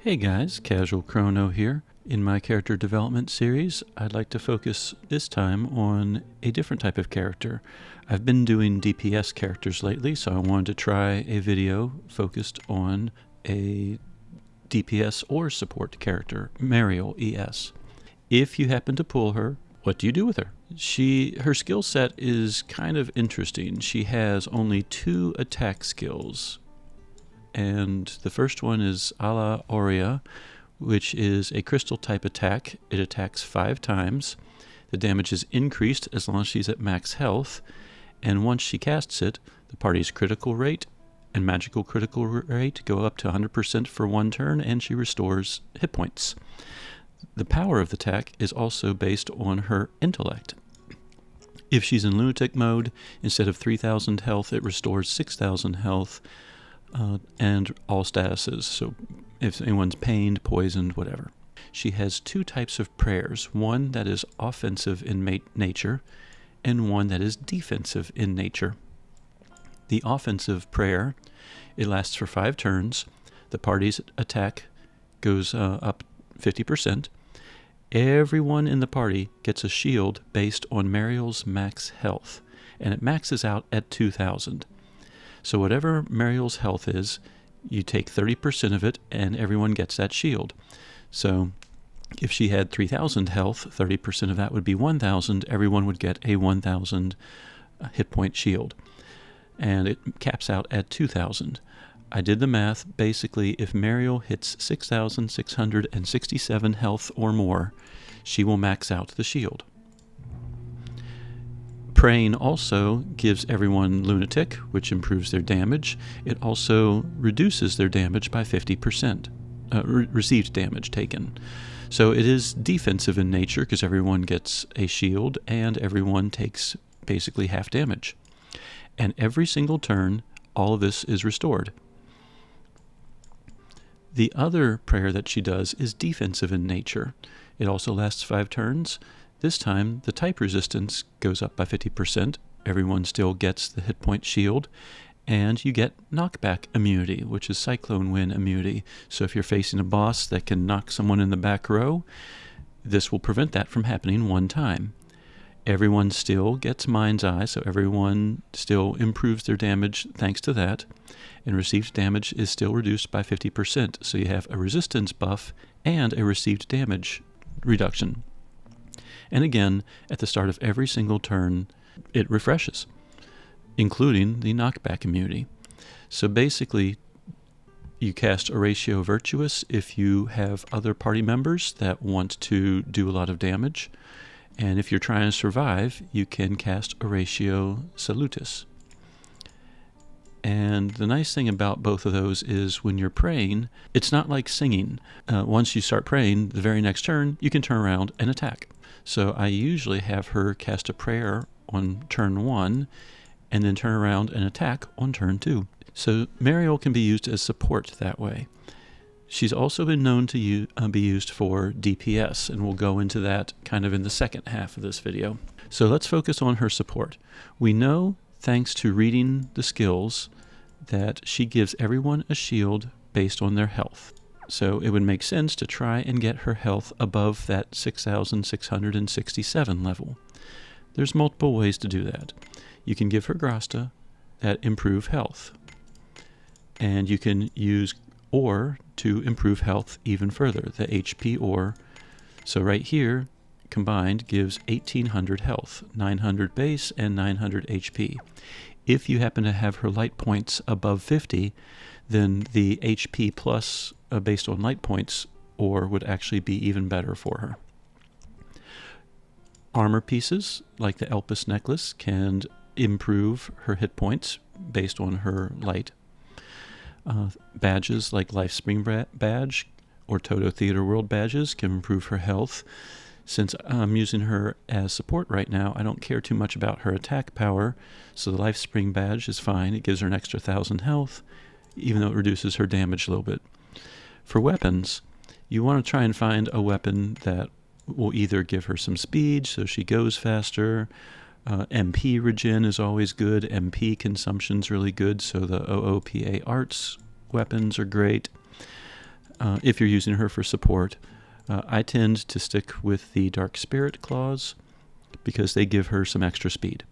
Hey guys, Casual Crono here. In my character development series, I'd like to focus this time on a different type of character. I've been doing DPS characters lately, so I wanted to try a video focused on a DPS or support character, Mariel ES. If you happen to pull her, what do you do with her? Her skill set is kind of interesting. She has only 2 attack skills. And the first one is a la Aurea, which is a crystal type attack. It attacks 5 times. The damage is increased as long as she's at max health. And once she casts it, the party's critical rate and magical critical rate go up to 100% for 1 turn, and she restores hit points. The power of the attack is also based on her intellect. If she's in lunatic mode, instead of 3,000 health, it restores 6,000 health. And all statuses, so if anyone's pained, poisoned, whatever. She has 2 types of prayers, one that is offensive in nature, and one that is defensive in nature. The offensive prayer, it lasts for 5 turns. The party's attack goes up 50%. Everyone in the party gets a shield based on Mariel's max health, and it maxes out at 2,000. So whatever Mariel's health is, you take 30% of it, and everyone gets that shield. So if she had 3,000 health, 30% of that would be 1,000. Everyone would get a 1,000 hit point shield. And it caps out at 2,000. I did the math. Basically, if Mariel hits 6,667 health or more, she will max out the shield. Praying also gives everyone lunatic, which improves their damage. It also reduces their damage by 50%, received damage taken. So it is defensive in nature because everyone gets a shield and everyone takes basically half damage. And every single turn, all of this is restored. The other prayer that she does is defensive in nature. It also lasts 5 turns. This time, the type resistance goes up by 50%. Everyone still gets the hit point shield. And you get knockback immunity, which is Cyclone Wind immunity. So if you're facing a boss that can knock someone in the back row, this will prevent that from happening 1 time. Everyone still gets Mind's Eye, so everyone still improves their damage thanks to that. And received damage is still reduced by 50%. So you have a resistance buff and a received damage reduction. And again, at the start of every single turn, it refreshes, including the knockback immunity. So basically, you cast Oratio Virtuous if you have other party members that want to do a lot of damage. And if you're trying to survive, you can cast Oratio Salutis. And the nice thing about both of those is when you're praying, it's not like singing. Once you start praying, the very next turn, you can turn around and attack. So I usually have her cast a prayer on turn 1 and then turn around and attack on turn 2. So Mariel can be used as support that way. She's also been known to be used for DPS, and we'll go into that kind of in the second half of this video. So let's focus on her support. We know, thanks to reading the skills, that she gives everyone a shield based on their health. So it would make sense to try and get her health above that 6,667 level. There's multiple ways to do that. You can give her grasta that improve health. And you can use ore to improve health even further, the HP ore. So right here, combined, gives 1,800 health, 900 base and 900 HP. If you happen to have her light points above 50, then the HP plus based on light points ore would actually be even better for her. Armor pieces, like the Elpis necklace, can improve her hit points based on her light. Badges like Lifespring badge or Toto Theater World badges can improve her health. Since I'm using her as support right now, I don't care too much about her attack power, so the Lifespring badge is fine. It gives her an extra 1,000 health, even though it reduces her damage a little bit. For weapons, you want to try and find a weapon that will either give her some speed so she goes faster. MP regen is always good. MP consumption's really good, so the OOPA arts weapons are great. if you're using her for support. I tend to stick with the Dark Spirit claws because they give her some extra speed.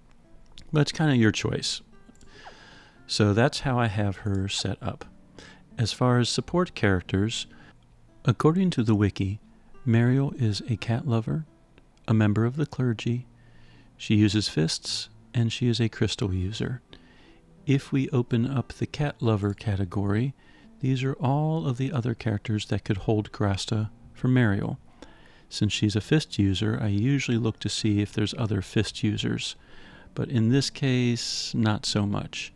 But it's kind of your choice. So that's how I have her set up. As far as support characters, according to the wiki, Mariel is a cat lover, a member of the clergy, she uses fists, and she is a crystal user. If we open up the cat lover category, these are all of the other characters that could hold grasta for Mariel. Since she's a fist user, I usually look to see if there's other fist users, but in this case, not so much.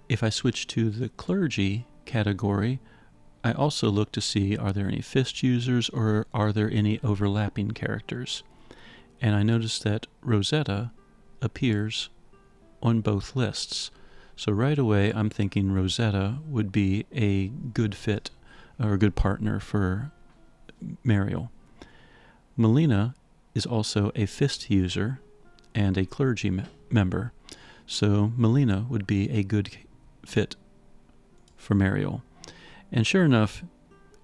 If I switch to the clergy category, I also look to see are there any fist users or are there any overlapping characters. And I notice that Rosetta appears on both lists. So right away I'm thinking Rosetta would be a good fit or a good partner for Mariel. Melina is also a fist user and a clergy member. So Melina would be a good fit for Mariel. And sure enough,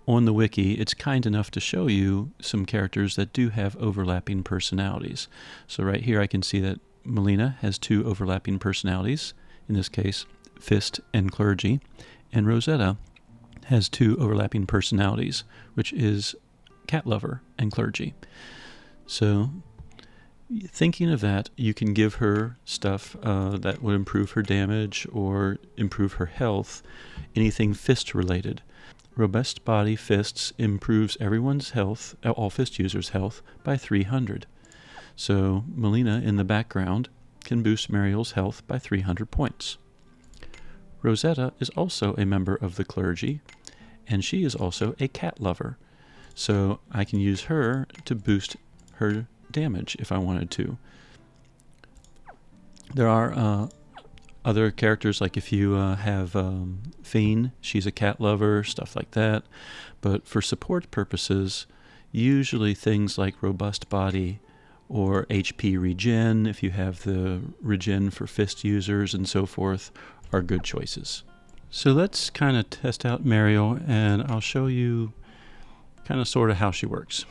on the wiki, it's kind enough to show you some characters that do have overlapping personalities. So right here I can see that Melina has 2 overlapping personalities, in this case, fist and clergy, and Rosetta has 2 overlapping personalities, which is cat lover and clergy. So thinking of that, you can give her stuff that would improve her damage or improve her health, anything fist related. Robust Body Fists improves everyone's health, all fist users' health, by 300. So Melina in the background can boost Mariel's health by 300 points. Rosetta is also a member of the clergy, and she is also a cat lover. So I can use her to boost her damage if I wanted to. There are other characters, like if you have Fiend, she's a cat lover, stuff like that. But for support purposes, usually things like Robust Body or HP Regen, if you have the Regen for fist users and so forth, are good choices. So let's kind of test out Mariel, and I'll show you kind of sort of how she works.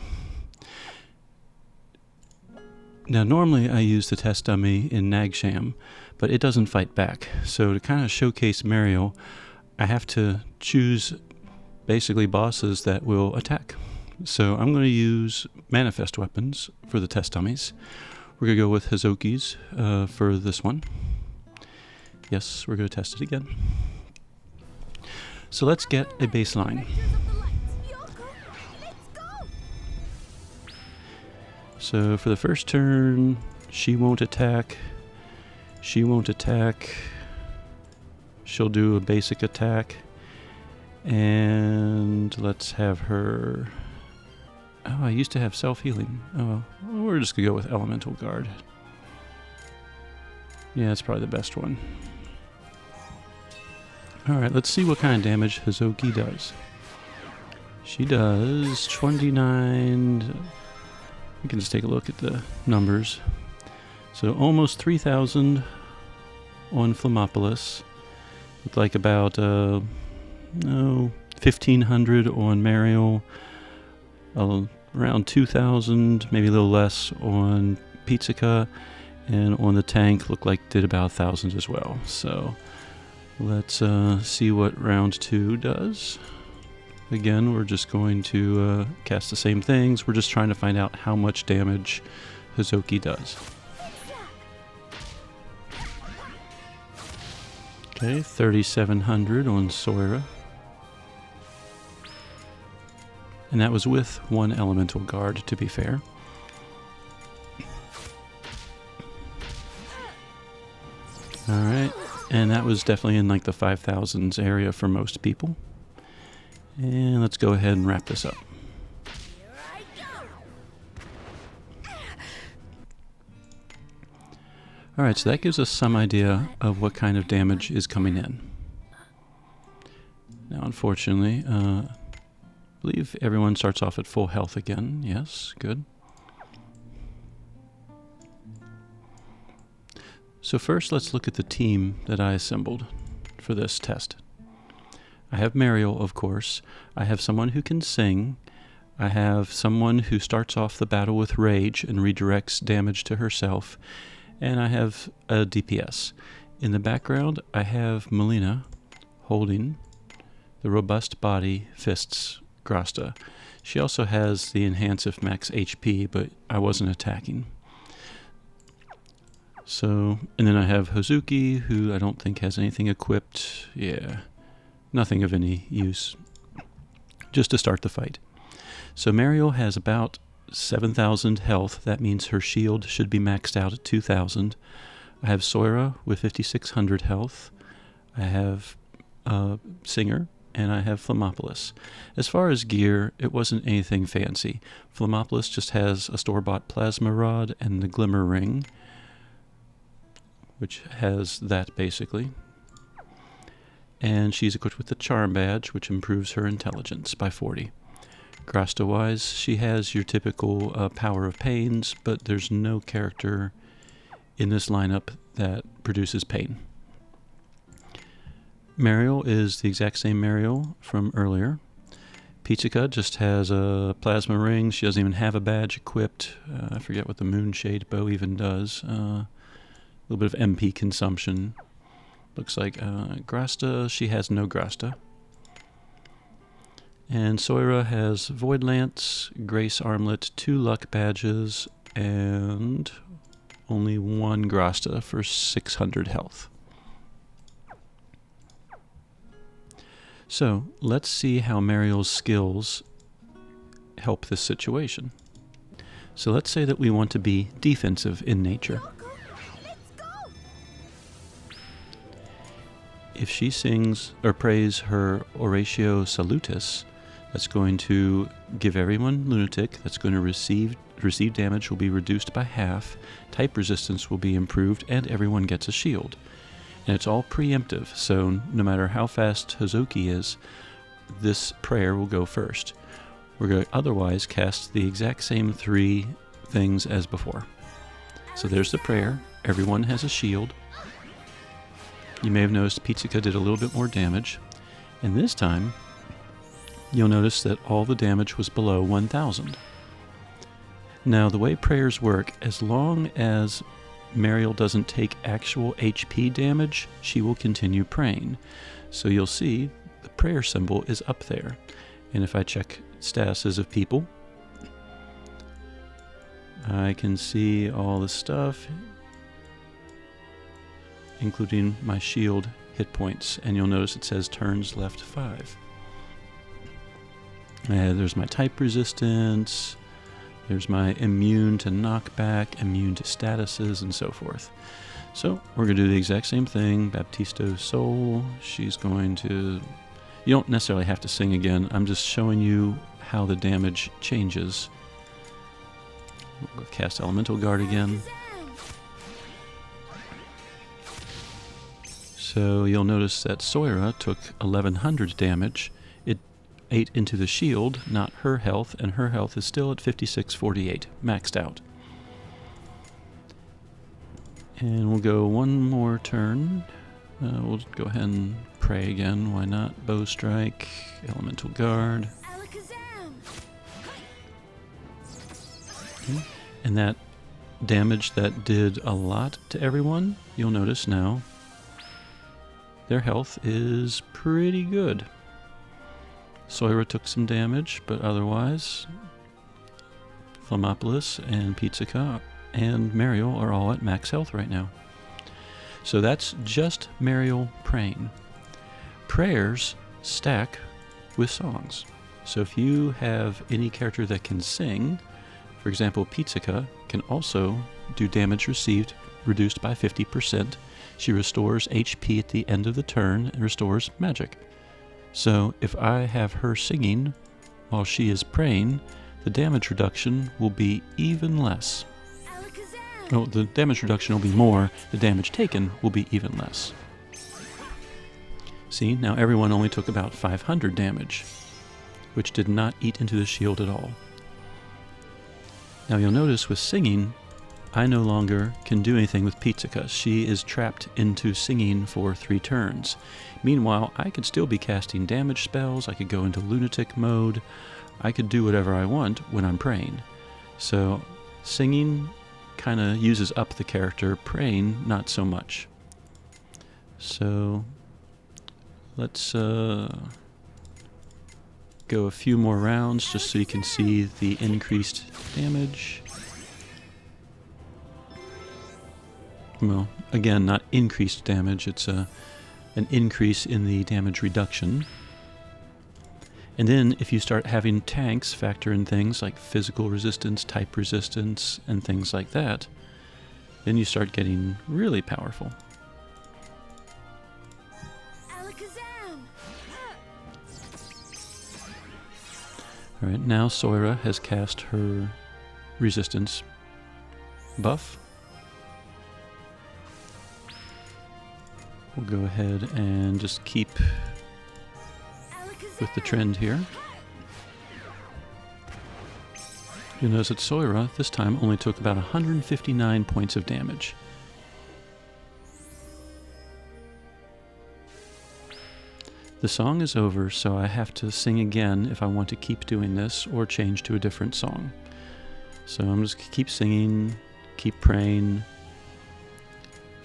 Now normally I use the test dummy in Nagsham, but it doesn't fight back. So to kind of showcase Mariel, I have to choose basically bosses that will attack. So I'm going to use manifest weapons for the test dummies. We're going to go with Hozuki's for this one. Yes, we're going to test it again. So let's get a baseline. So for the first turn, she won't attack. She won't attack. She'll do a basic attack. And let's have her... Oh, I used to have self-healing. Oh, well, we're just going to go with Elemental Guard. Yeah, that's probably the best one. Alright, let's see what kind of damage Hozuki does. She does 29... We can just take a look at the numbers. So almost 3,000 on Flammopolis. With like about 1,500 on Mariel. Around 2,000, maybe a little less on Pizzica. And on the tank, looked like did about 1,000 as well. So let's see what round 2 does. Again, we're just going to cast the same things. We're just trying to find out how much damage Hozuki does. Okay, 3,700 on Soira. And that was with 1 Elemental Guard, to be fair. Alright, and that was definitely in like the 5,000s area for most people. And let's go ahead and wrap this up. Alright, so that gives us some idea of what kind of damage is coming in. Now, unfortunately, I believe everyone starts off at full health again. Yes, good. So first, let's look at the team that I assembled for this test. I have Mariel, of course. I have someone who can sing. I have someone who starts off the battle with rage and redirects damage to herself. And I have a DPS. In the background, I have Melina holding the robust body fists grasta. She also has the enhance if max HP, but I wasn't attacking. So, and then I have Hozuki, who I don't think has anything equipped. Yeah, nothing of any use. Just to start the fight. So Mariel has about 7,000 health. That means her shield should be maxed out at 2,000. I have Soira with 5,600 health. I have Singer, and I have Flammopolis. As far as gear, it wasn't anything fancy. Flammopolis just has a store-bought plasma rod and the glimmer ring, which has that basically. And she's equipped with the charm badge, which improves her intelligence by 40. Grasta-wise, she has your typical power of pains, but there's no character in this lineup that produces pain. Mariel is the exact same Mariel from earlier. Pizzica just has a plasma ring. She doesn't even have a badge equipped. I forget what the Moonshade bow even does. A little bit of MP consumption. Looks like Grasta, she has no Grasta. And Soira has Void Lance, Grace Armlet, 2 luck badges, and only 1 Grasta for 600 health. So, let's see how Mariel's skills help this situation. So let's say that we want to be defensive in nature. If she sings or prays her Oratio Salutis, that's going to give everyone lunatic. That's going to receive damage will be reduced by half, type resistance will be improved, and everyone gets a shield. And it's all preemptive, so no matter how fast Hozuki is, this prayer will go first. We're going to otherwise cast the exact same 3 things as before. So there's the prayer. Everyone has a shield. You may have noticed Pizzica did a little bit more damage. And this time, you'll notice that all the damage was below 1,000. Now, the way prayers work, as long as Mariel doesn't take actual HP damage, she will continue praying. So you'll see the prayer symbol is up there. And if I check statuses of people, I can see all the stuff, including my shield hit points. And you'll notice it says turns left 5. There's my type resistance. There's my immune to knockback, immune to statuses, and so forth. So we're going to do the exact same thing. Baptisto Soul, she's going to... You don't necessarily have to sing again. I'm just showing you how the damage changes. We'll cast Elemental Guard again. So you'll notice that Soira took 1,100 damage. It ate into the shield, not her health, and her health is still at 5648, maxed out. And we'll go one more turn. We'll go ahead and pray again. Why not? Bow Strike, Elemental Guard. Okay. And that damage that did a lot to everyone, you'll notice now, their health is pretty good. Soira took some damage, but otherwise, Flammopolis and Pizzica and Mariel are all at max health right now. So that's just Mariel praying. Prayers stack with songs. So if you have any character that can sing, for example, Pizzica can also do damage received reduced by 50%. She restores HP at the end of the turn and restores magic. So if I have her singing while she is praying, the damage reduction will be even less. No, the damage reduction will be more, the damage taken will be even less. See, now everyone only took about 500 damage, which did not eat into the shield at all. Now you'll notice with singing, I no longer can do anything with Pizzica. She is trapped into singing for 3 turns. Meanwhile, I could still be casting damage spells, I could go into lunatic mode, I could do whatever I want when I'm praying. So singing kind of uses up the character, praying not so much. So let's go a few more rounds just so you can see the increased damage. Well, again, not increased damage, it's an increase in the damage reduction. And then if you start having tanks factor in things like physical resistance, type resistance, and things like that, then you start getting really powerful. Alright, now Soira has cast her resistance buff. We'll go ahead and just keep with the trend here. You'll notice that Soira this time only took about 159 points of damage. The song is over, so I have to sing again if I want to keep doing this or change to a different song. So I'm just keep singing, keep praying.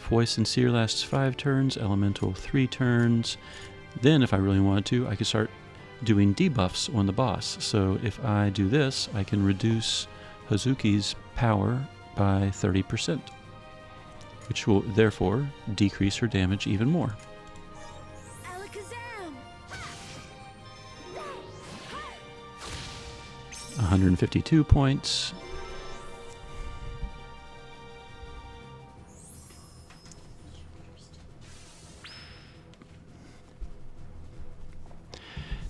Voice Sincere lasts 5 turns, Elemental 3 turns. Then if I really wanted to, I could start doing debuffs on the boss. So if I do this, I can reduce Hozuki's power by 30%, which will therefore decrease her damage even more. 152 points.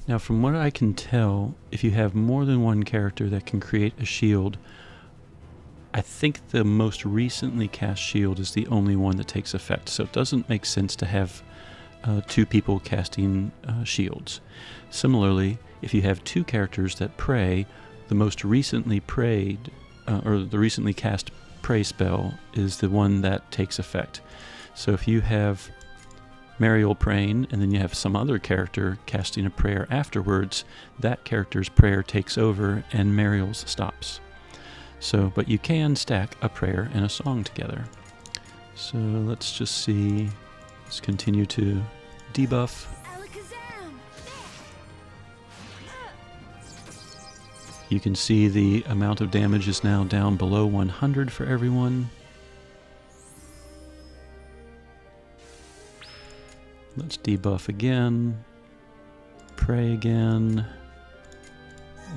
Now, from what I can tell, if you have more than one character that can create a shield, I think the most recently cast shield is the only one that takes effect, so it doesn't make sense to have 2 people casting shields. Similarly, if you have 2 characters that pray, the most recently prayed, or the recently cast pray spell is the one that takes effect. So if you have Mariel praying, and then you have some other character casting a prayer afterwards, that character's prayer takes over and Mariel's stops. So, but you can stack a prayer and a song together. So let's just see, let's continue to debuff. You can see the amount of damage is now down below 100 for everyone. Let's debuff again, pray again,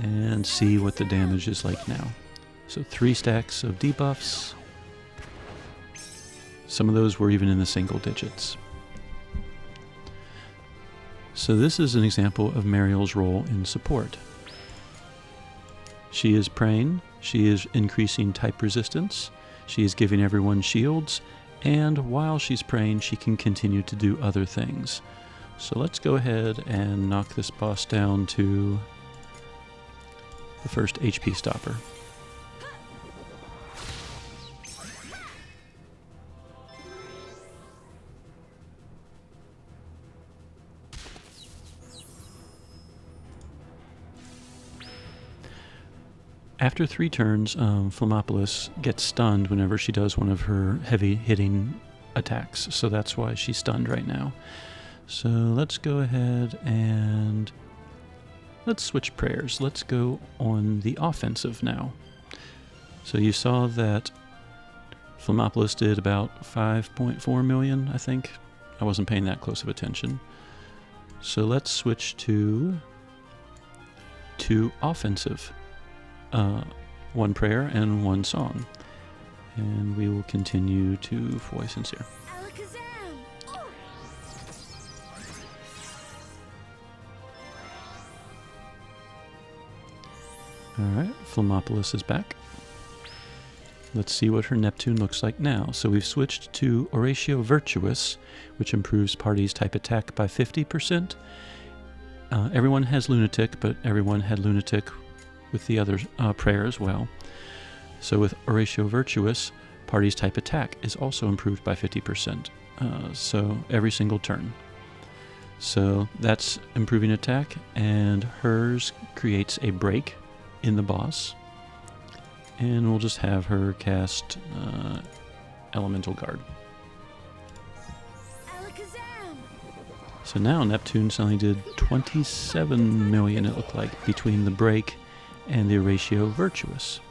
and see what the damage is like now. So 3 stacks of debuffs. Some of those were even in the single digits. So this is an example of Mariel's role in support. She is praying, she is increasing type resistance, she is giving everyone shields, and while she's praying, she can continue to do other things. So let's go ahead and knock this boss down to the first HP stopper. After 3 turns, Flammopolis gets stunned whenever she does one of her heavy-hitting attacks, so that's why she's stunned right now. So let's go ahead and let's switch prayers. Let's go on the offensive now. So you saw that Flammopolis did about 5.4 million, I think. I wasn't paying that close of attention. So let's switch to offensive. 1 prayer and 1 song. And we will continue to voice sincere. Alright, Flammopolis is back. Let's see what her Neptune looks like now. So we've switched to Oratio Virtuous, which improves party's type attack by 50%. Everyone has Lunatic, but everyone had Lunatic with the other prayer as well. So with Oratio Virtuous, party's type attack is also improved by 50%, so every single turn. So that's improving attack, and hers creates a break in the boss, and we'll just have her cast Elemental Guard. So now Neptune suddenly did 27 million, it looked like, between the break and the ratio Virtuous.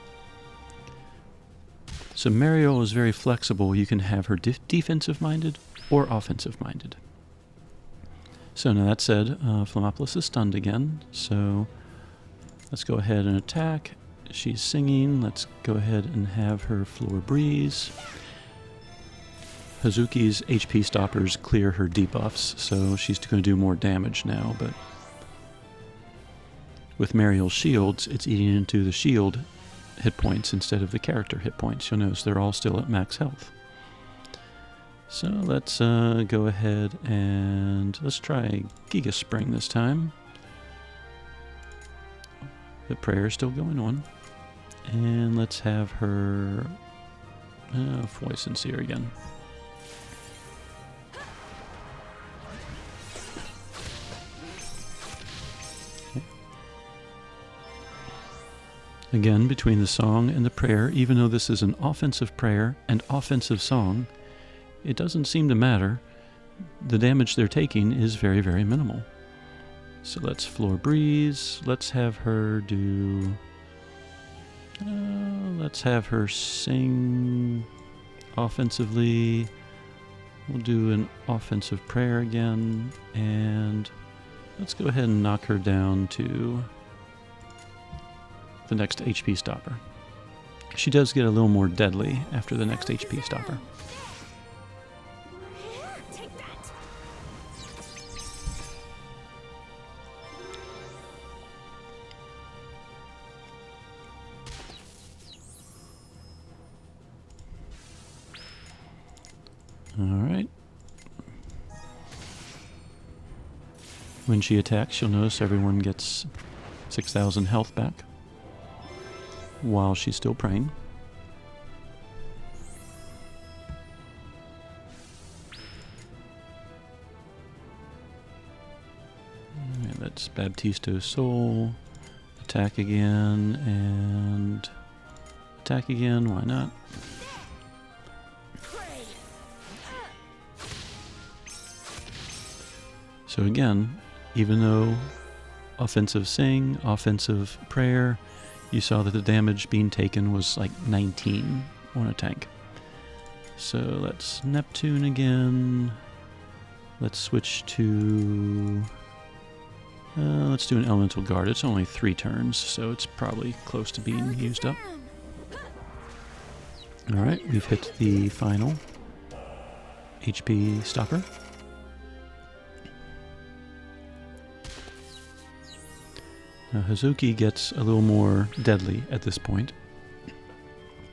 So Mariel is very flexible. You can have her defensive-minded or offensive-minded. So now that said, Flammopolis is stunned again, so let's go ahead and attack. She's singing. Let's go ahead and have her Floor Breeze. Hozuki's HP stoppers clear her debuffs, so she's going to do more damage now, but with Mariel's shields, it's eating into the shield hit points instead of the character hit points. You'll notice they're all still at max health. So let's go ahead and let's try Giga Spring this time. The prayer is still going on. And let's have her Foy Sincere again. Again, between the song and the prayer, even though this is an offensive prayer and offensive song, it doesn't seem to matter. The damage they're taking is very, very minimal. So let's Floor Breeze. Let's have her do... let's have her sing offensively. We'll do an offensive prayer again. And let's go ahead and knock her down to the next HP stopper. She does get a little more deadly after the next HP stopper. Alright. When she attacks, you'll notice everyone gets 6,000 health back while she's still praying. Alright, that's Baptisto's Soul. Attack again, and attack again, why not? So again, even though offensive sing, offensive prayer, you saw that the damage being taken was like 19 on a tank. So let's Neptune again. Let's switch to... let's do an Elemental Guard. It's only 3 turns, so it's probably close to being used up. Alright, we've hit the final HP stopper. Now Hozuki gets a little more deadly at this point.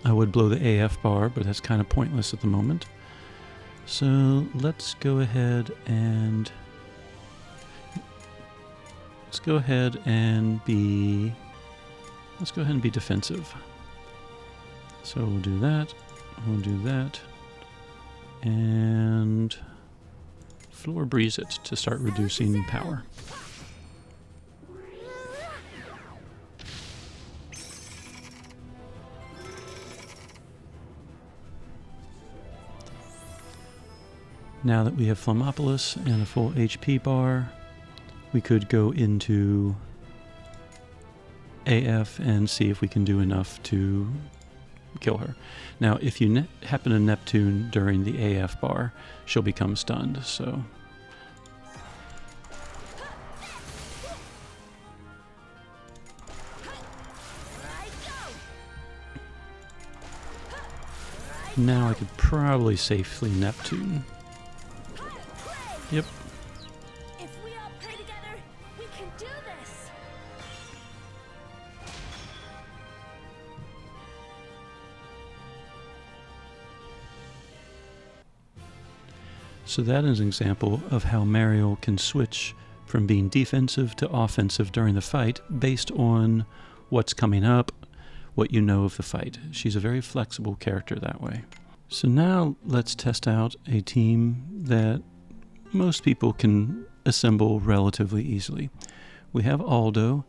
I would blow the AF bar, but that's kind of pointless at the moment. So let's go ahead and be defensive. So we'll do that. We'll do that. And Floor Breeze it to start reducing power. Now that we have Flammopolis and a full HP bar, we could go into AF and see if we can do enough to kill her. Now, if you happen to Neptune during the AF bar, she'll become stunned, so... Now I could probably safely Neptune. Yep. If we all pray together, we can do this. So that is an example of how Mariel can switch from being defensive to offensive during the fight based on what's coming up, what you know of the fight. She's a very flexible character that way. So now let's test out a team that most people can assemble relatively easily. We have Aldo,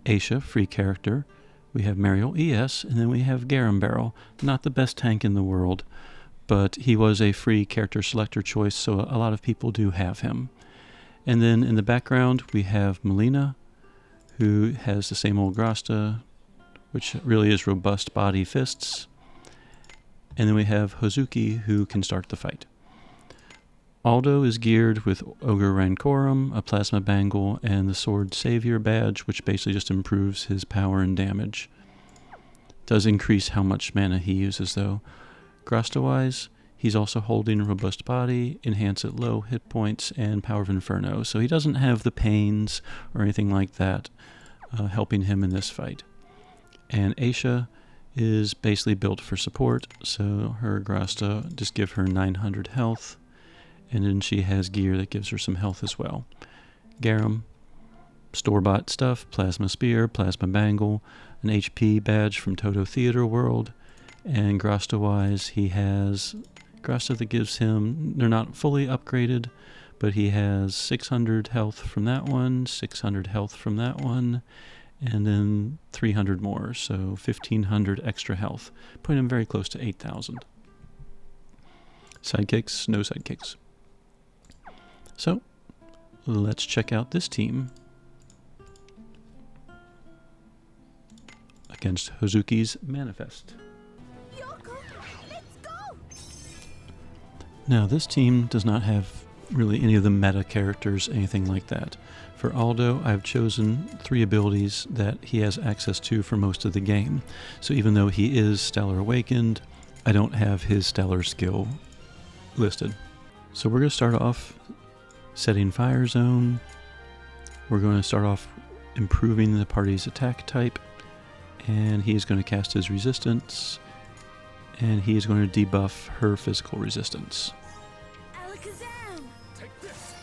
Aisha, free character. We have Mariel, ES, and then we have Garum Barrel. Not the best tank in the world, but he was a free character selector choice, so a lot of people do have him. And then in the background, we have Melina, who has the same old grasta, which really is robust body fists. And then we have Hozuki, who can start the fight. Aldo is geared with Ogre Rancorum, a Plasma Bangle, and the Sword Savior badge, which basically just improves his power and damage. Does increase how much mana he uses, though. Grasta-wise, he's also holding Robust Body, Enhance at Low Hit Points, and Power of Inferno, so he doesn't have the pains or anything like that helping him in this fight. And Aisha is basically built for support, so her Grasta just give her 900 health, and then she has gear that gives her some health as well. Garum, store-bought stuff, Plasma Spear, Plasma Bangle, an HP badge from Toto Theater World, and Grasta-wise, he has Grasta that gives him, they're not fully upgraded, but he has 600 health from that one, 600 health from that one, and then 300 more, so 1500 extra health, putting him very close to 8,000. Sidekicks, no sidekicks. So, let's check out this team against Hozuki's Manifest. Yoko, let's go! Now, this team does not have really any of the meta characters, anything like that. For Aldo, I've chosen 3 abilities that he has access to for most of the game. So even though he is Stellar Awakened, I don't have his Stellar skill listed. So we're going to start off setting Fire Zone. We're going to start off improving the party's attack type, and he is going to cast his resistance, and he is going to debuff her physical resistance. Alakazam! Take this.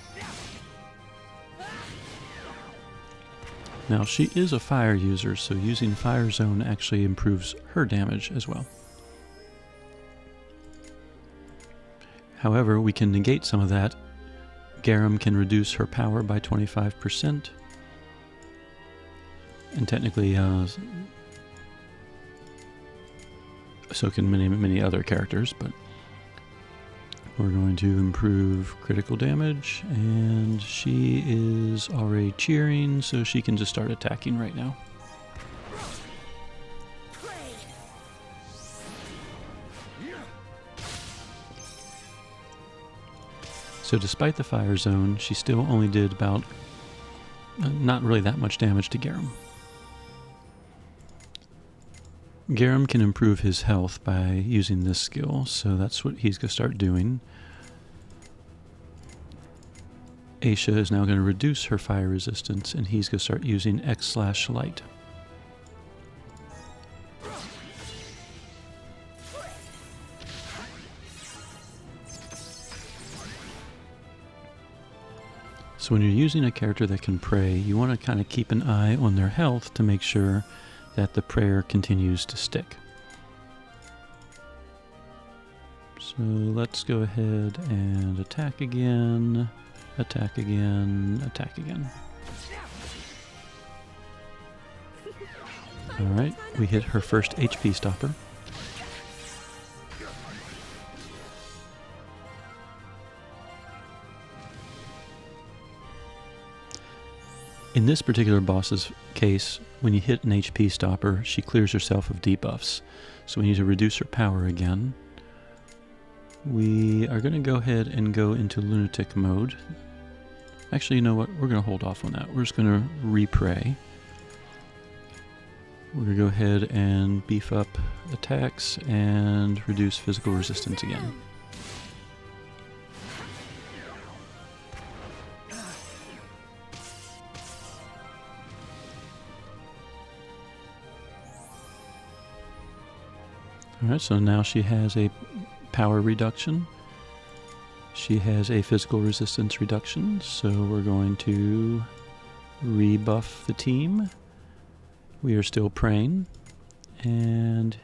Now, she is a fire user, so using Fire Zone actually improves her damage as well. However, we can negate some of that. Garum can reduce her power by 25%. And technically, so can many other characters, but we're going to improve critical damage, and she is already cheering, so she can just start attacking right now. So despite the Fire Zone, she still only did about, not really that much damage to Garum. Garum can improve his health by using this skill, so that's what he's going to start doing. Aisha is now going to reduce her fire resistance, and he's going to start using X/Light. So when you're using a character that can pray, you want to kind of keep an eye on their health to make sure that the prayer continues to stick. So let's go ahead and attack again, attack again, attack again. Alright, we hit her first HP stopper. In this particular boss's case, when you hit an HP stopper, she clears herself of debuffs. So we need to reduce her power again. We are going to go ahead and go into lunatic mode. Actually, you know what? We're going to hold off on that. We're just going to re-pray. We're going to go ahead and beef up attacks and reduce physical resistance again. Alright, so now she has a power reduction. She has a physical resistance reduction, so we're going to rebuff the team. We are still praying, and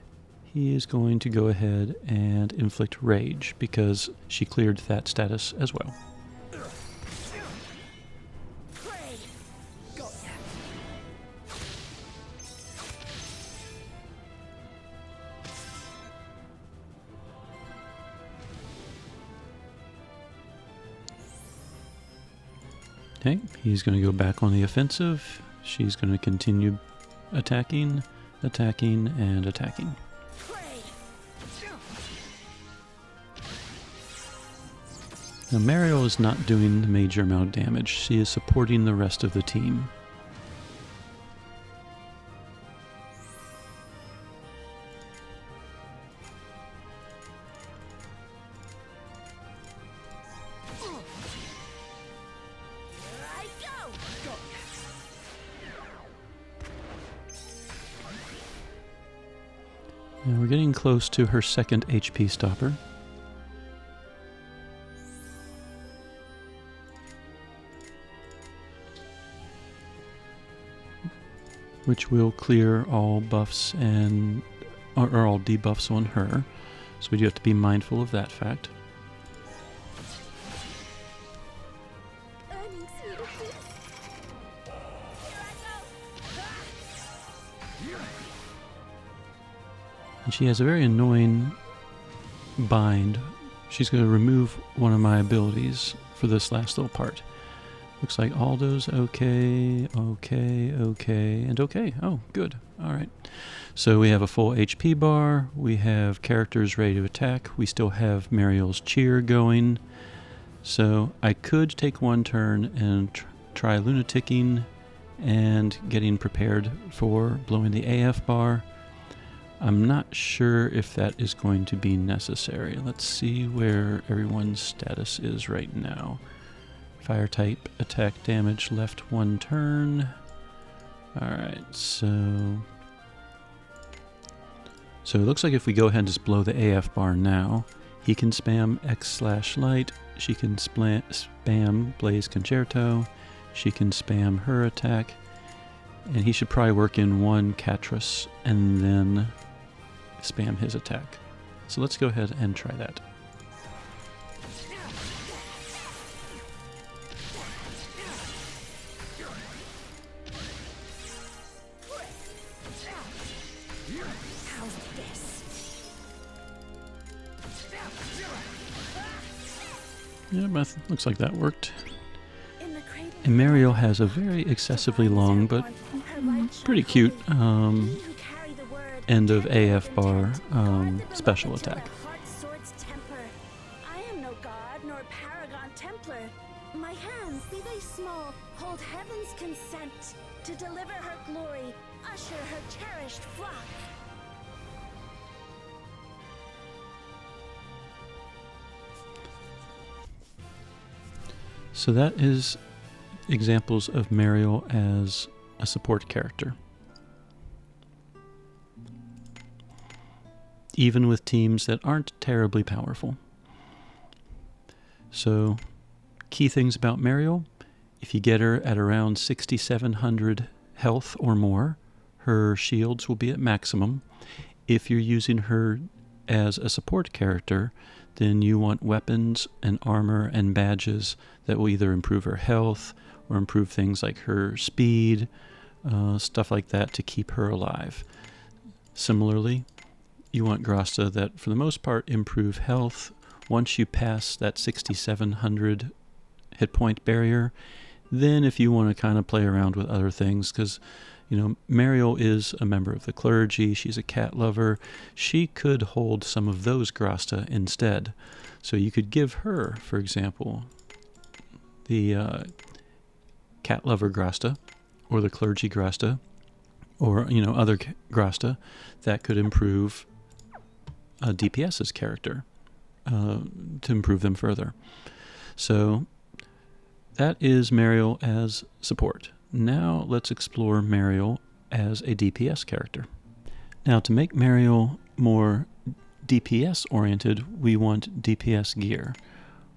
he is going to go ahead and inflict rage because she cleared that status as well. Okay, he's going to go back on the offensive. She's going to continue attacking, and attacking. Now Mariel is not doing the major amount of damage. She is supporting the rest of the team. Now we're getting close to her second HP stopper. Which will clear all buffs and or all debuffs on her. So we do have to be mindful of that fact. And she has a very annoying bind. She's going to remove one of my abilities for this last little part. Looks like Aldo's okay, and okay. Oh, good. All right. So we have a full HP bar. We have characters ready to attack. We still have Mariel's cheer going. So I could take one turn and try lunaticking and getting prepared for blowing the AF bar. I'm not sure if that is going to be necessary. Let's see where everyone's status is right now. Fire type attack damage left one turn. Alright, so it looks like if we go ahead and just blow the AF bar now, he can spam X/light, she can spam Blaze Concerto, she can spam her attack, and he should probably work in one Catrus and then spam his attack. So let's go ahead and try that. Yeah, but looks like that worked. And Mariel has a very excessively long but pretty cute end of AF bar special attack. I am no god nor paragon templar. My hands, be they small, hold heaven's consent to deliver her glory, usher her cherished flock. So that is examples of Mariel as a support character. Even with teams that aren't terribly powerful. So, key things about Mariel: if you get her at around 6,700 health or more, her shields will be at maximum. If you're using her as a support character, then you want weapons and armor and badges that will either improve her health or improve things like her speed, stuff like that to keep her alive. Similarly, you want grasta that for the most part improve health. Once you pass that 6,700 hit point barrier, then if you want to kind of play around with other things, because Mariel is a member of the clergy, she's a cat lover, she could hold some of those grasta instead. So you could give her, for example, the cat lover grasta, or the clergy grasta, or other grasta that could improve DPS's character, to improve them further. So that is Mariel as support. Now let's explore Mariel as a DPS character. Now to make Mariel more DPS oriented, we want DPS gear.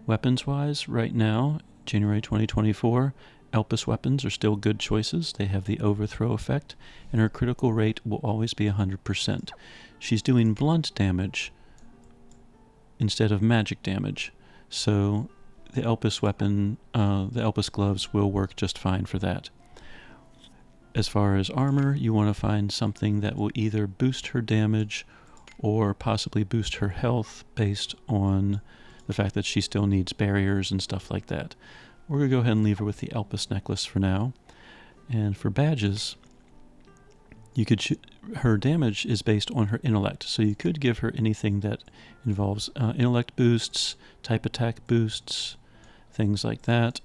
Weapons wise, right now, January 2024, Elpis weapons are still good choices. They have the overthrow effect, and her critical rate will always be 100%. She's doing blunt damage instead of magic damage, so the Elpis weapon, the Elpis gloves will work just fine for that. As far as armor, you want to find something that will either boost her damage or possibly boost her health based on the fact that she still needs barriers and stuff like that. We're going to go ahead and leave her with the Elpis necklace for now. And for badges, you could her damage is based on her intellect, so you could give her anything that involves intellect boosts, type attack boosts, things like that.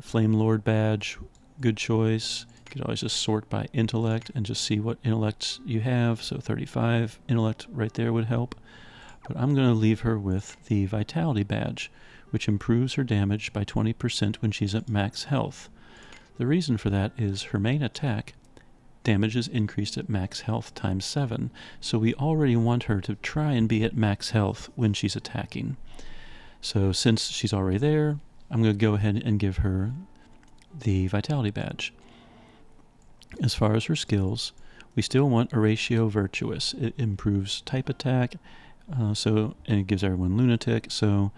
Flame Lord badge, good choice. You could always just sort by intellect and just see what intellects you have. So 35 intellect right there would help. But I'm going to leave her with the Vitality badge, which improves her damage by 20% when she's at max health. The reason for that is her main attack damage is increased at max health times 7, so we already want her to try and be at max health when she's attacking. So since she's already there, I'm going to go ahead and give her the Vitality badge. As far as her skills, we still want Oratio Virtuous. It improves type attack, and it gives everyone Lunatic, so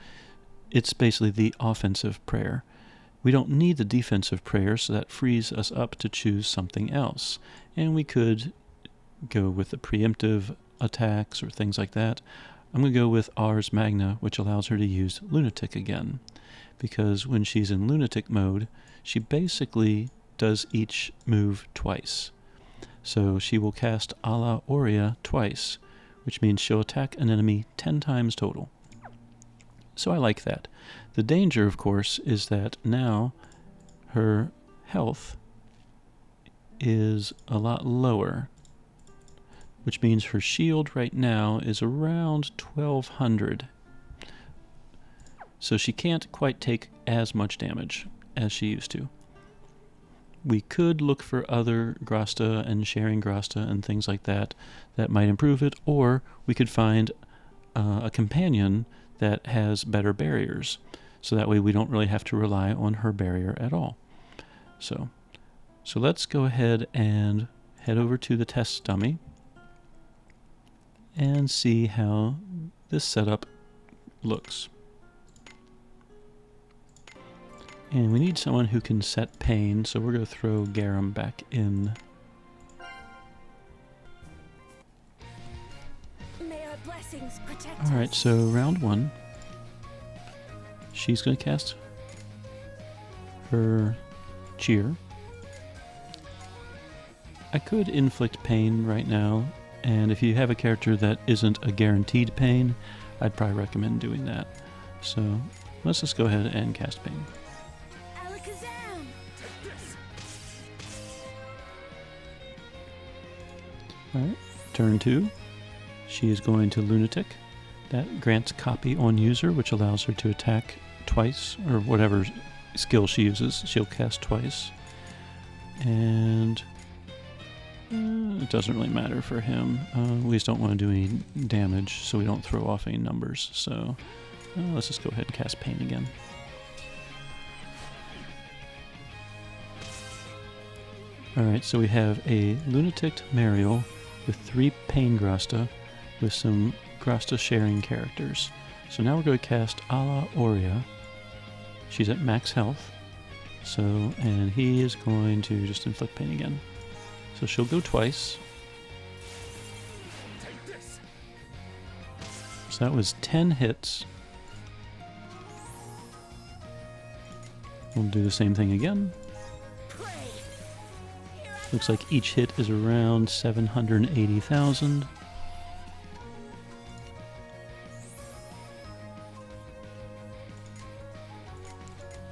it's basically the offensive prayer. We don't need the defensive prayer, so that frees us up to choose something else. And we could go with the preemptive attacks or things like that. I'm going to go with Ars Magna, which allows her to use Lunatic again. Because when she's in Lunatic mode, she basically does each move twice. So she will cast Alla Aurea twice, which means she'll attack an enemy 10 times total. So I like that. The danger, of course, is that now her health is a lot lower, which means her shield right now is around 1200. So she can't quite take as much damage as she used to. We could look for other grasta and sharing grasta and things like that that might improve it, or we could find a companion that has better barriers, so that way we don't really have to rely on her barrier at all. So let's go ahead and head over to the test dummy and see how this setup looks. And we need someone who can set pain, so we're going to throw Garum back in. May our blessings protect us. Alright, so round 1. She's going to cast her Cheer. I could inflict pain right now, and if you have a character that isn't a guaranteed pain, I'd probably recommend doing that. So let's just go ahead and cast pain. Alakazam! Alright, turn 2. She is going to Lunatic. That grants copy on user, which allows her to attack twice, or whatever skill she uses, she'll cast twice. And it doesn't really matter for him. We just don't want to do any damage, so we don't throw off any numbers. So let's just go ahead and cast Pain again. Alright, so we have a Lunatic Mariel with 3 Pain Grasta with some Grasta sharing characters. So now we're going to cast Alla Aurea. She's at max health. And he is going to just inflict pain again. So she'll go twice. So that was 10 hits. We'll do the same thing again. Looks like each hit is around 780,000.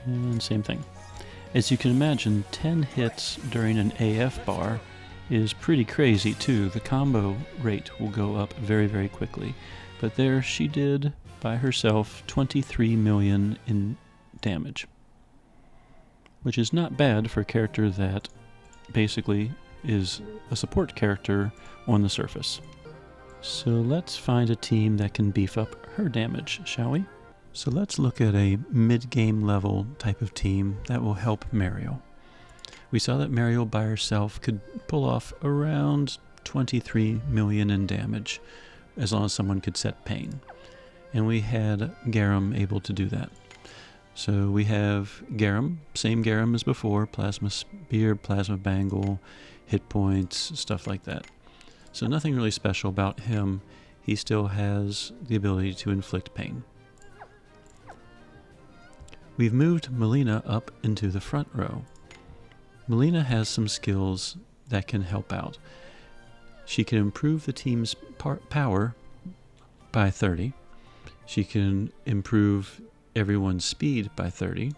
And same thing. As you can imagine, 10 hits during an AF bar is pretty crazy too. The combo rate will go up very, very quickly. But there she did, by herself, 23 million in damage. Which is not bad for a character that basically is a support character on the surface. So let's find a team that can beef up her damage, shall we? So let's look at a mid-game level type of team that will help Mariel. We saw that Mariel by herself could pull off around 23 million in damage as long as someone could set pain. And we had Garum able to do that. So we have Garum, same Garum as before, Plasma Spear, Plasma Bangle, hit points, stuff like that. So nothing really special about him. He still has the ability to inflict pain. We've moved Melina up into the front row. Melina has some skills that can help out. She can improve the team's power by 30. She can improve everyone's speed by 30.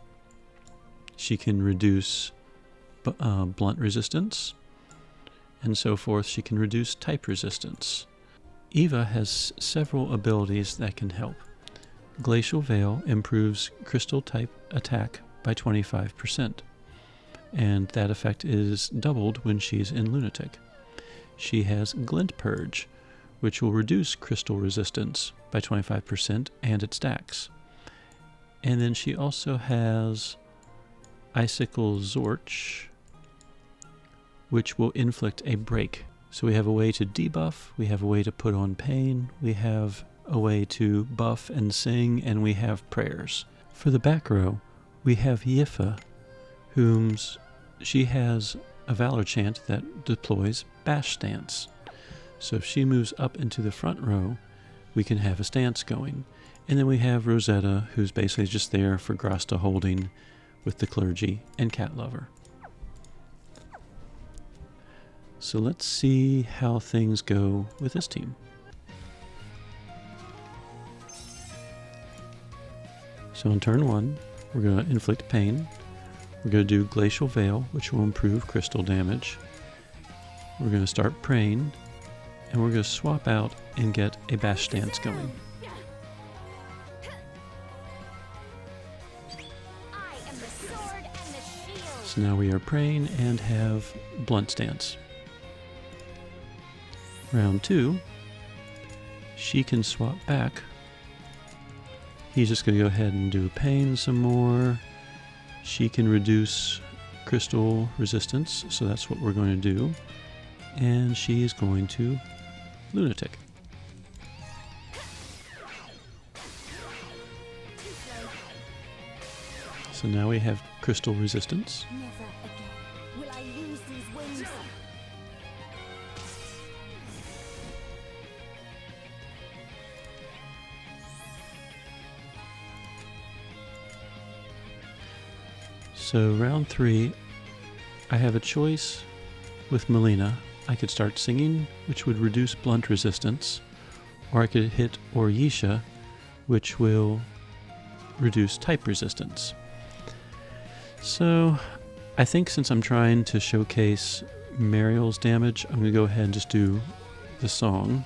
She can reduce blunt resistance, and so forth. She can reduce type resistance. Eva has several abilities that can help. Glacial Veil improves crystal type attack by 25%, and that effect is doubled when she's in Lunatic. She has Glint Purge, which will reduce crystal resistance by 25% and it stacks. And then she also has Icicle Zorch, which will inflict a break. So we have a way to debuff, we have a way to put on pain, we have a way to buff and sing, and we have prayers. For the back row, we have Yifa, she has a Valor Chant that deploys Bash Stance. So if she moves up into the front row, we can have a stance going. And then we have Rosetta, who's basically just there for grasta holding with the clergy and cat lover. So let's see how things go with this team. So on turn 1, we're going to inflict pain. We're going to do Glacial Veil, which will improve crystal damage. We're going to start praying, and we're going to swap out and get a Bash Stance going. So now we are praying and have Blunt Stance. Round 2, she can swap back. He's just going to go ahead and do pain some more. She can reduce crystal resistance, so that's what we're going to do. And she is going to Lunatic. So now we have crystal resistance. Never again will I use these wings. So round 3, I have a choice with Melina. I could start singing, which would reduce blunt resistance, or I could hit Oryisha, which will reduce type resistance. So I think since I'm trying to showcase Mariel's damage, I'm going to go ahead and just do the song.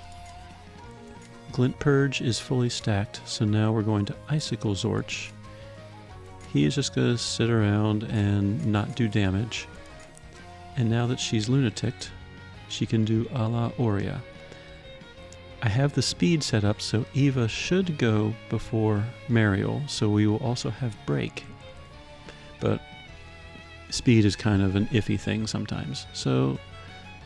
Glint Purge is fully stacked, so now we're going to Icicle Zorch. He is just going to sit around and not do damage. And now that she's lunaticked, she can do a la Aurea. I have the speed set up so Eva should go before Mariel, so we will also have break. But speed is kind of an iffy thing sometimes. So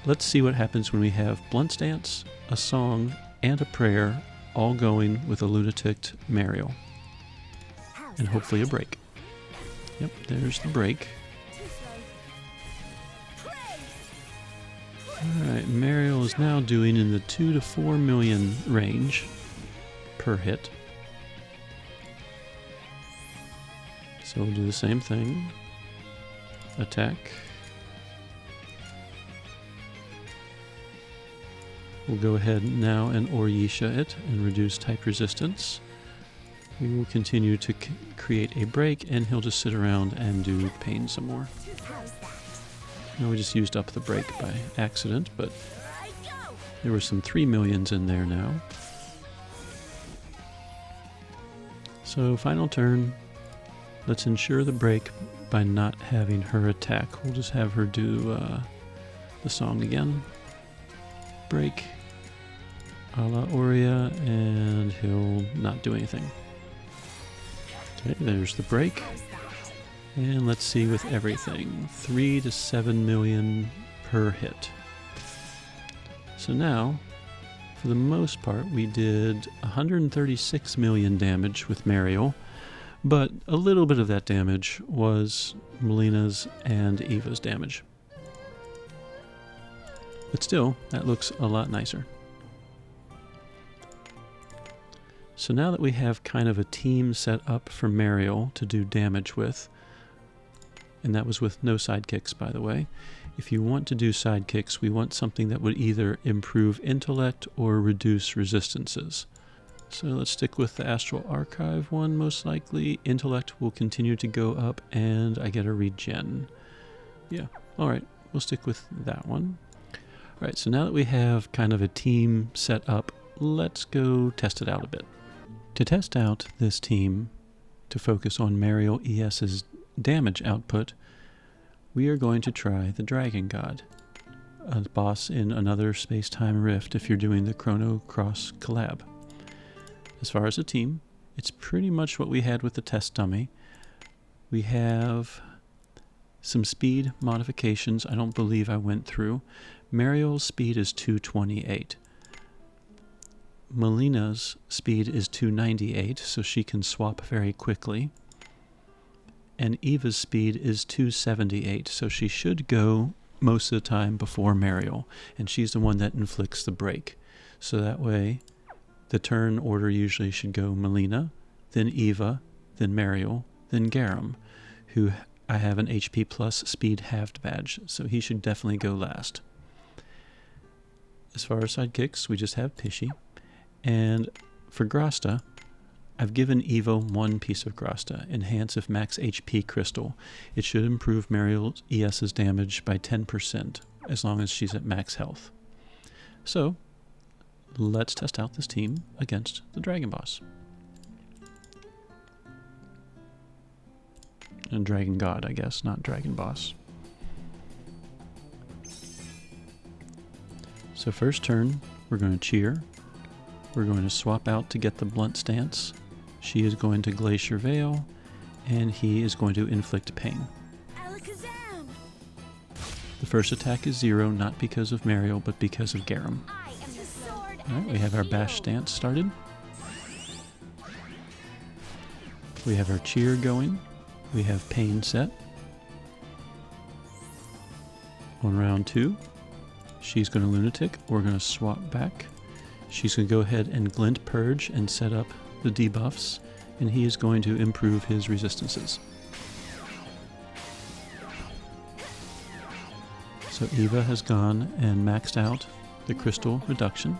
let's see what happens when we have Blunt Stance, a song, and a prayer all going with a lunaticked Mariel. And hopefully a break. Yep, there's the break. Alright, Mariel is now doing in the 2 to 4 million range per hit. So we'll do the same thing. Attack. We'll go ahead now and Oryisha it and reduce type resistance. We will continue to create a break, and he'll just sit around and do pain some more. Now we just used up the break by accident, but there were some 3 millions in there now. So final turn. Let's ensure the break by not having her attack. We'll just have her do the song again. Break. A la Aurea, and he'll not do anything. Okay, there's the break. And let's see with everything. 3 to 7 million per hit. So now, for the most part, we did 136 million damage with Mariel, but a little bit of that damage was Melina's and Eva's damage. But still, that looks a lot nicer. So now that we have kind of a team set up for Mariel to do damage with, and that was with no sidekicks, by the way. If you want to do sidekicks, we want something that would either improve intellect or reduce resistances. So let's stick with the Astral Archive one, most likely. Intellect will continue to go up, and I get a regen. Yeah, alright, we'll stick with that one. Alright, so now that we have kind of a team set up, let's go test it out a bit. To test out this team, to focus on Mariel ES's damage output, we are going to try the Dragon God, a boss in another space-time rift if you're doing the Crono Cross collab. As far as a team, it's pretty much what we had with the test dummy. We have some speed modifications I don't believe I went through. Mariel's speed is 228. Melina's speed is 298, so she can swap very quickly. And Eva's speed is 278, so she should go most of the time before Mariel, and she's the one that inflicts the break. So that way, the turn order usually should go Melina, then Eva, then Mariel, then Garum, who I have an HP plus speed halved badge, so he should definitely go last. As far as sidekicks, we just have Pishy. And for grasta, I've given Eva one piece of grasta, Enhance if Max HP Crystal. It should improve Mariel ES's damage by 10%, as long as she's at max health. So, let's test out this team against the Dragon Boss. And Dragon God, I guess, not Dragon Boss. So first turn, we're going to cheer. We're going to swap out to get the blunt stance. She is going to Glacier Veil, and he is going to inflict pain. Alakazam! The first attack is 0, not because of Mariel, but because of Garum. Alright, we have our bash stance started. We have our cheer going. We have pain set. On round 2, she's going to lunatic. We're going to swap back. She's going to go ahead and glint purge and set up the debuffs, and he is going to improve his resistances. So Eva has gone and maxed out the crystal reduction.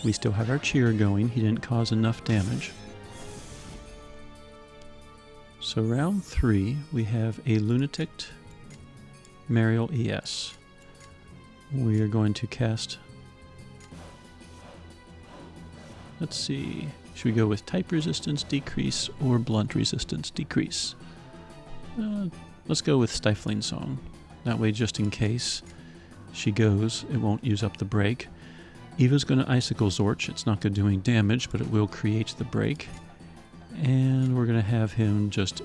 We still have our cheer going. He didn't cause enough damage. So round 3, we have a lunatic Mariel ES. We are going to cast, let's see, should we go with type resistance decrease or blunt resistance decrease? Let's go with Stifling Song. That way, just in case she goes, it won't use up the break. Eva's going to Icicle Zorch. It's not going to do any damage, but it will create the break. And we're going to have him just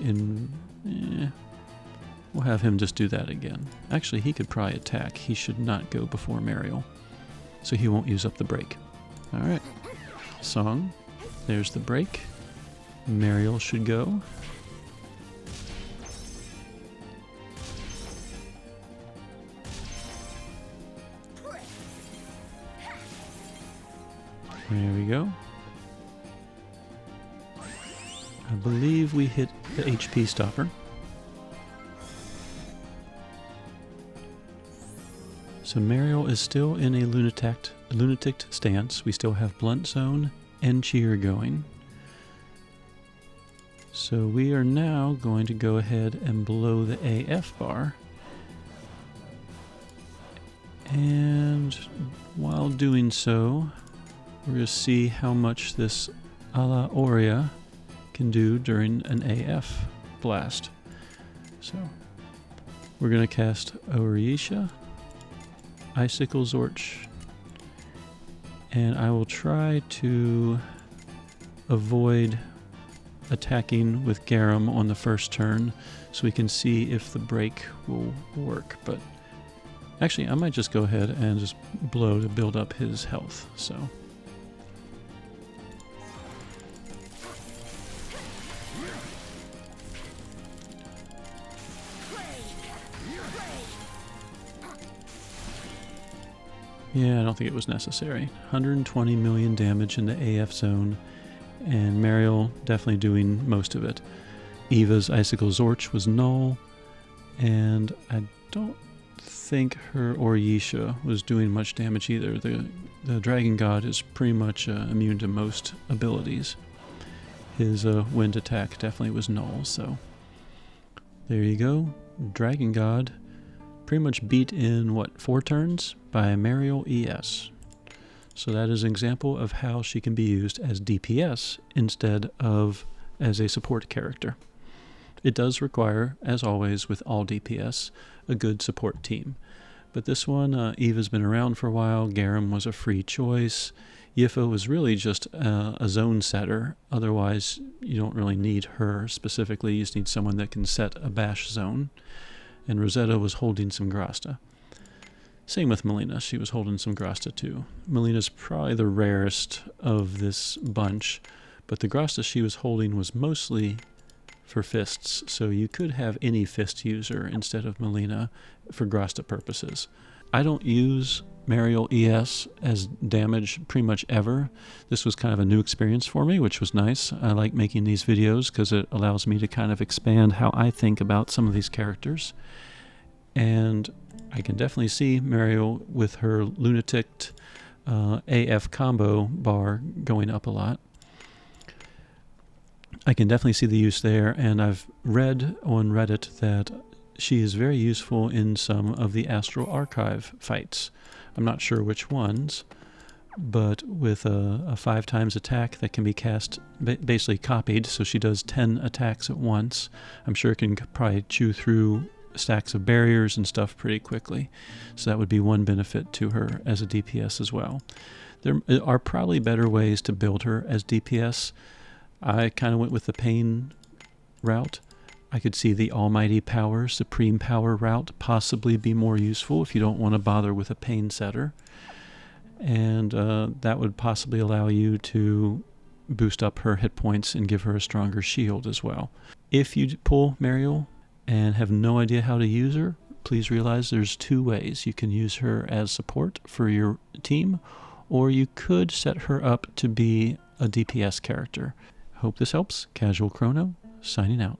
we'll have him just do that again. Actually, he could probably attack. He should not go before Mariel, so he won't use up the break. Alright. Song. There's the break. Mariel should go. There we go. I believe we hit the HP stopper. So Mariel is still in a lunatic stance. We still have Blunt Zone and Cheer going. So we are now going to go ahead and blow the AF bar. And while doing so, we're going to see how much this Ala Aurea can do during an AF blast. So we're going to cast Aureisha, Icicle Zorch, and I will try to avoid attacking with Garum on the first turn so we can see if the break will work. But actually, I might just go ahead and just blow to build up his health. So yeah, I don't think it was necessary. 120 million damage in the AF zone, and Mariel definitely doing most of it. Eva's Icicle Zorch was null, and I don't think her Oryisha was doing much damage either. The Dragon God is pretty much immune to most abilities. His wind attack definitely was null, so there you go. Dragon God pretty much beat in, what, 4 turns by Mariel ES. So that is an example of how she can be used as DPS instead of as a support character. It does require, as always with all DPS, a good support team. But this one, Eva's been around for a while, Garum was a free choice, Yifa was really just a zone setter, otherwise you don't really need her specifically, you just need someone that can set a bash zone. And Rosetta was holding some grasta. Same with Melina, she was holding some grasta too. Melina's probably the rarest of this bunch, but the grasta she was holding was mostly for fists, so you could have any fist user instead of Melina for grasta purposes. I don't use Mariel ES as damage pretty much ever. This was kind of a new experience for me, which was nice. I like making these videos because it allows me to kind of expand how I think about some of these characters. And I can definitely see Mariel with her Lunatic AF combo bar going up a lot. I can definitely see the use there, and I've read on Reddit that she is very useful in some of the Astral Archive fights. I'm not sure which ones, but with a 5 times attack that can be cast, basically copied, so she does 10 attacks at once. I'm sure it can probably chew through stacks of barriers and stuff pretty quickly. So that would be one benefit to her as a DPS as well. There are probably better ways to build her as DPS. I kind of went with the pain route. I could see the almighty power, supreme power route possibly be more useful if you don't want to bother with a pain setter. And that would possibly allow you to boost up her hit points and give her a stronger shield as well. If you pull Mariel and have no idea how to use her, please realize there's 2 ways. You can use her as support for your team, or you could set her up to be a DPS character. Hope this helps. Casual Crono, signing out.